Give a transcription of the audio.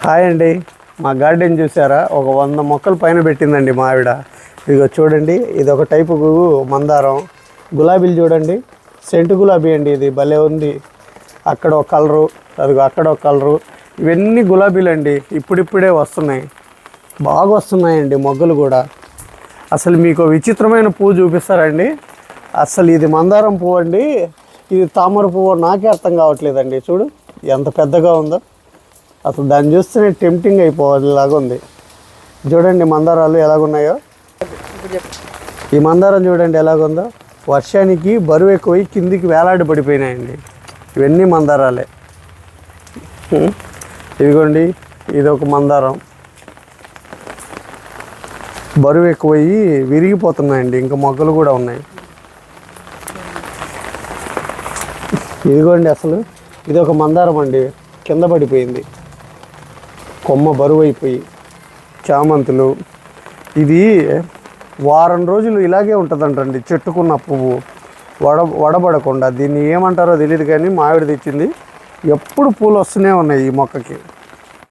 Hi అండి, మా garden చూసారా? ఒక 100 మొక్కలు పైన పెట్టిందండి మా ఆవిడ. ఇదిగో చూడండి, ఇది ఒక టైపు మందారం. గులాబీలు చూడండి, సెంటు గులాబీ అండి, ఇది భలే ఉంది. అక్కడ ఒక కలరు, అదిగో అక్కడ ఒక కలరు. ఇవన్నీ గులాబీలు అండి, ఇప్పుడిప్పుడే వస్తున్నాయి, బాగా వస్తున్నాయండి మొగ్గలు కూడా. అసలు మీకు విచిత్రమైన పువ్వు చూపిస్తారండి. అసలు ఇది మందారం పువ్వు అండి, ఇది తామర పువ్వు నాకే అర్థం కావట్లేదండి. చూడు ఎంత పెద్దగా ఉందో, అసలు దాన్ని చూస్తేనే టెంప్టింగ్ అయిపోయేలాగా ఉంది. చూడండి మందారాలు ఎలాగున్నాయో. ఈ మందారం చూడండి ఎలాగుందో, వర్షానికి బరువు ఎక్కువై కిందికి వేలాడి పడిపోయినాయండి. ఇవన్నీ మందారాలే. ఇదిగోండి, ఇది ఒక మందారం, బరువు ఎక్కువయ్యి విరిగిపోతున్నాయండి. ఇంకా మొగ్గలు కూడా ఉన్నాయి. ఇదిగోండి, అసలు ఇది ఒక మందారం అండి, కింద పడిపోయింది, కొమ్మ బరువు అయిపోయి. చామంతులు, ఇది వారం రోజులు ఇలాగే ఉంటుందంటండి చెట్టుకున్న పువ్వు, వడబడకుండా. దీన్ని ఏమంటారో తెలియదు, కానీ మా ఆవిడ తెచ్చింది. ఎప్పుడు పూలు వస్తూనే ఉన్నాయి ఈ మొక్కకి.